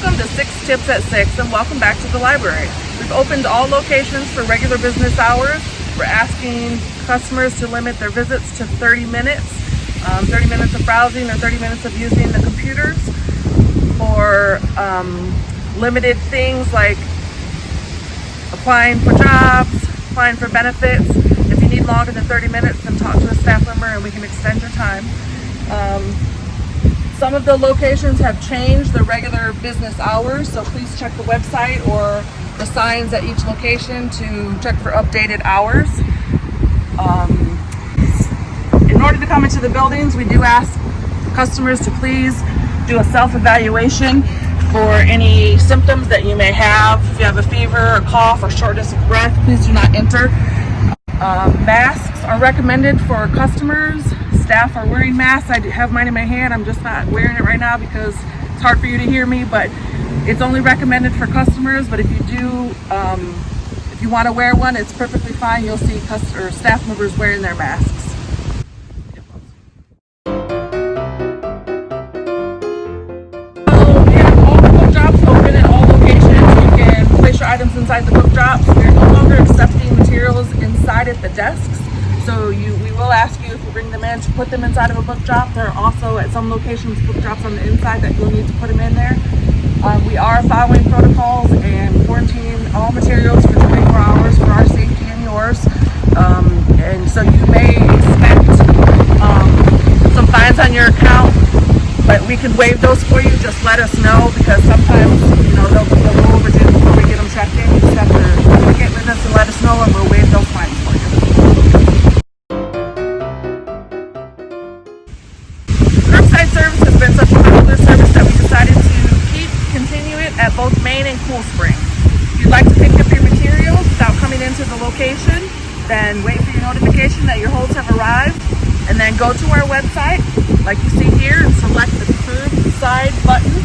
Welcome to 6 Tips at 6 and welcome back to the library. We've opened all locations for regular business hours. We're asking customers to limit their visits to 30 minutes, 30 minutes of browsing or 30 minutes of using the computers for limited things like applying for jobs, applying for benefits. If you need longer than 30 minutes, then talk to a staff member and we can extend your time. Some of the locations have changed their regular business hours, so please check the website or the signs at each location to check for updated hours. In order to come into the buildings, we do ask customers to please do a self-evaluation for any symptoms that you may have. If you have a fever, a cough, or shortness of breath, please do not enter. Masks are recommended for customers. Staff are wearing masks. I have mine in my hand. I'm just not wearing it right now because it's hard for you to hear me, but it's only recommended for customers. But if you do, if you want to wear one, it's perfectly fine. You'll see staff members wearing their masks. Items inside the book drops. We're no longer accepting materials inside at the desks, so we will ask you if you bring them in to put them inside of a book drop. There are also at some locations book drops on the inside that you'll need to put them in there. We are following protocols and quarantining all materials for 24 hours for our safety and yours, and so you may expect some fines on your account, but we can waive those for you. Just let us know, because sometimes they'll go overdue before we get them checked in. You just have to communicate with us and let us know, and we'll waive those fines for you. Curbside service has been such a popular service that we decided to continue it at both Main and Cool Spring. If you'd like to pick up your materials without coming into the location, then wait for your notification that your holds have arrived, and then go to our website, like you see here, and select the Curbside button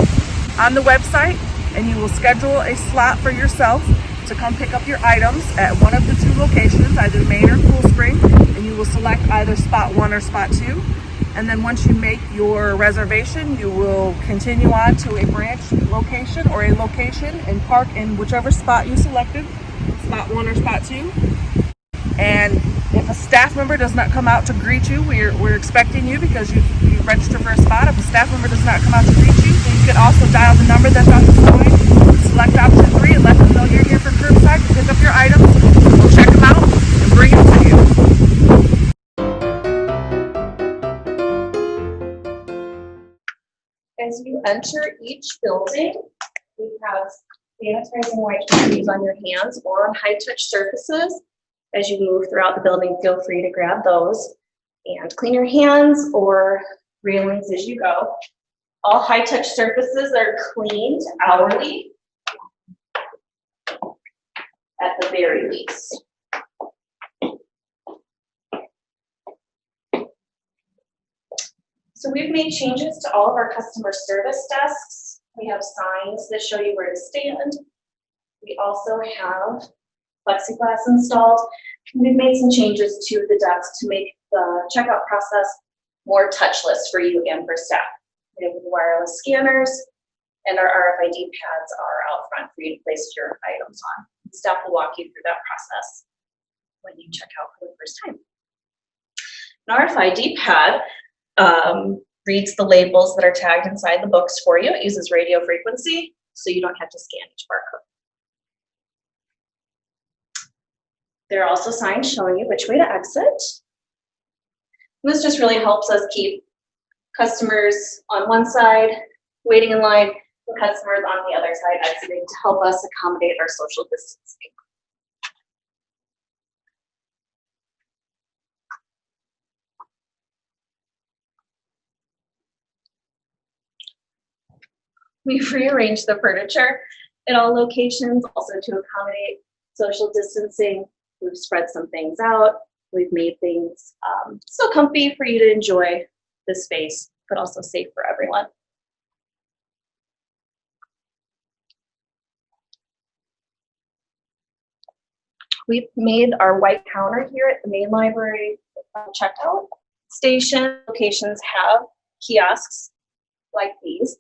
on the website, and you will schedule a slot for yourself to come pick up your items at one of the 2 locations, either Main or Cool Spring, and you will select either spot 1 or spot 2. And then once you make your reservation, you will continue on to a branch location or a location and park in whichever spot you selected, spot 1 or spot 2. And if a staff member does not come out to greet you, we're expecting you because you registered for a spot. If a staff member does not come out to greet you, then you can also dial the number that's on the sign, select option 3, and let them know you're here for curbside to pick up your items. We'll check them out and bring them to you. As you enter each building, we have sanitizing wipes to use on your hands or on high-touch surfaces. As you move throughout the building, feel free to grab those and clean your hands or railings as you go. All high-touch surfaces are cleaned hourly at the very least. So we've made changes to all of our customer service desks. We have signs that show you where to stand. We also have plexiglass installed. We've made some changes to the desks to make the checkout process more touchless for you and for staff. We have wireless scanners, and our RFID pads are out front for you to place your items on. Staff will walk you through that process when you check out for the first time. An RFID pad reads the labels that are tagged inside the books for you. It uses radio frequency, so you don't have to scan each barcode. There are also signs showing you which way to exit. This just really helps us keep customers on one side waiting in line and customers on the other side exiting to help us accommodate our social distancing. We've rearranged the furniture at all locations also to accommodate social distancing. We've spread some things out. We've made things so comfy for you to enjoy the space, but also safe for everyone. We've made our white counter here at the main library checkout station. Locations have kiosks like these.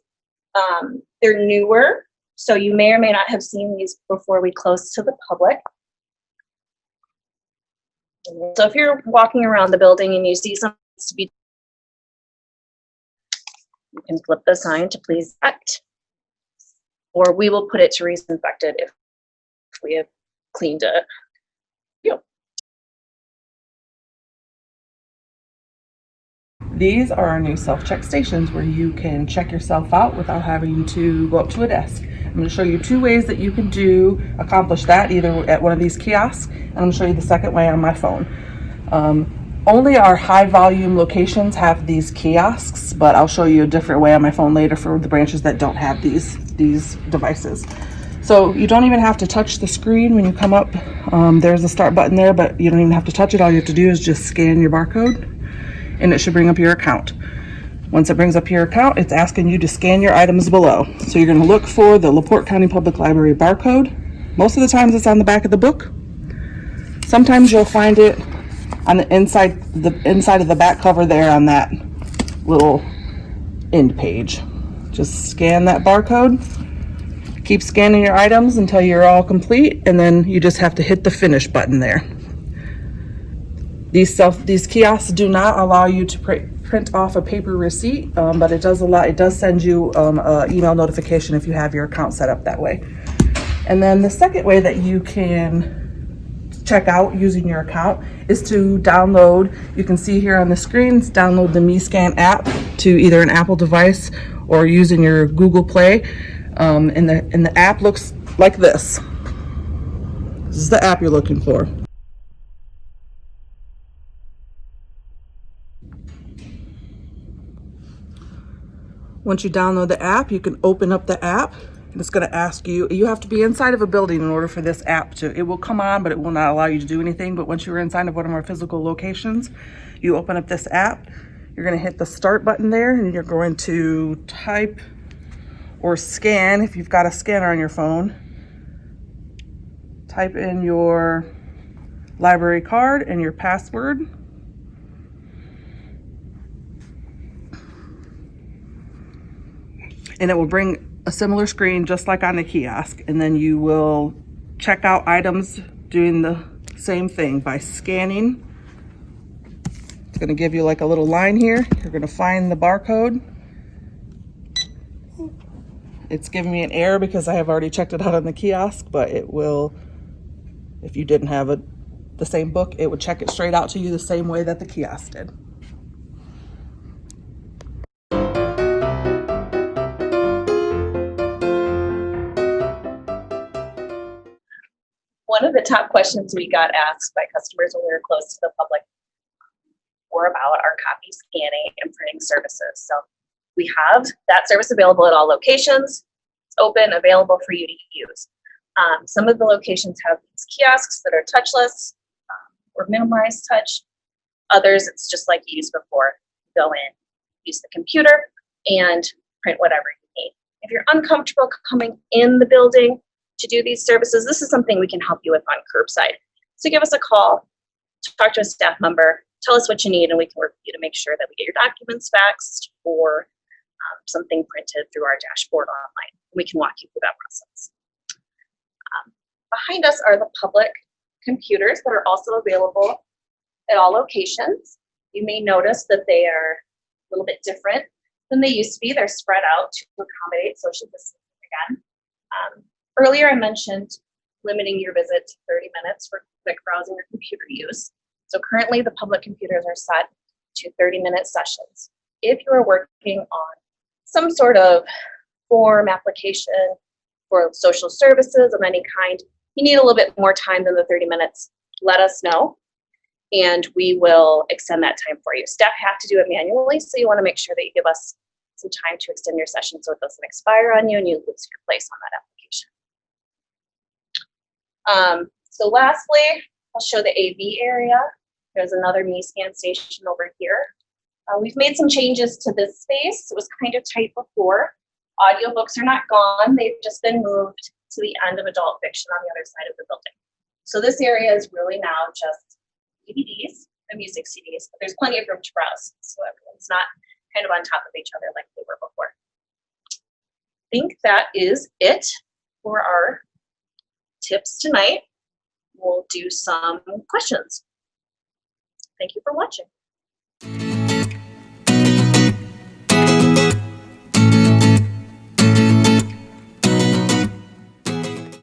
They're newer So you may or may not have seen these before we close to the public. So if you're walking around the building and you see something to be, you can flip the sign to please act, or we will put it to disinfected if we have cleaned it. These are our new self-check stations where you can check yourself out without having to go up to a desk. I'm going to show you 2 ways that you can accomplish that, either at one of these kiosks, and I'm going to show you the second way on my phone. Only our high volume locations have these kiosks, but I'll show you a different way on my phone later for the branches that don't have these devices. So you don't even have to touch the screen when you come up. There's a start button there, but you don't even have to touch it. All you have to do is just scan your barcode, and it should bring up your account. Once it brings up your account, it's asking you to scan your items below. So you're going to look for the LaPorte County Public Library barcode. Most of the times it's on the back of the book. Sometimes you'll find it on the inside of the back cover there on that little end page. Just scan that barcode. Keep scanning your items until you're all complete, and then you just have to hit the finish button there. These kiosks do not allow you to print off a paper receipt, but it does send you an email notification if you have your account set up that way. And then the second way that you can check out using your account is to download. You can see here on the screen, download the MeScan app to either an Apple device or using your Google Play. And the app looks like this. This is the app you're looking for. Once you download the app, you can open up the app, and it's going to ask you have to be inside of a building in order for this app it will come on, but it will not allow you to do anything. But once you're inside of one of our physical locations, you open up this app, you're going to hit the start button there, and you're going to type or scan, if you've got a scanner on your phone, type in your library card and your password. And it will bring a similar screen just like on the kiosk. And then you will check out items doing the same thing by scanning. It's going to give you like a little line here. You're going to find the barcode. It's giving me an error because I have already checked it out on the kiosk, but it will, if you didn't have the same book, it would check it straight out to you the same way that the kiosk did. One of the top questions we got asked by customers when we were close to the public were about our copy scanning and printing services. So we have that service available at all locations. It's open, available for you to use. Some of the locations have these kiosks that are touchless or minimized touch. Others, it's just like you used before. Go in, use the computer, and print whatever you need. If you're uncomfortable coming in the building to do these services, this is something we can help you with on Curbside. So give us a call, talk to a staff member, tell us what you need, and we can work with you to make sure that we get your documents faxed or something printed through our dashboard online. We can walk you through that process. Behind us are the public computers that are also available at all locations. You may notice that they are a little bit different than they used to be. They're spread out to accommodate social distancing again. Earlier I mentioned limiting your visit to 30 minutes for quick browsing or computer use. So currently the public computers are set to 30-minute sessions. If you are working on some sort of form application for social services of any kind, you need a little bit more time than the 30 minutes, let us know, and we will extend that time for you. Staff have to do it manually, so you want to make sure that you give us some time to extend your session so it doesn't expire on you and you lose your place on that application. So lastly, I'll show the AV area. There's another MeScan station over here. We've made some changes to this space. It was kind of tight before. Audiobooks are not gone. They've just been moved to the end of adult fiction on the other side of the building. So this area is really now just DVDs and music CDs, but there's plenty of room to browse. So everyone's not kind of on top of each other like they were before. I think that is it for our tips tonight. We'll do some questions. Thank you for watching.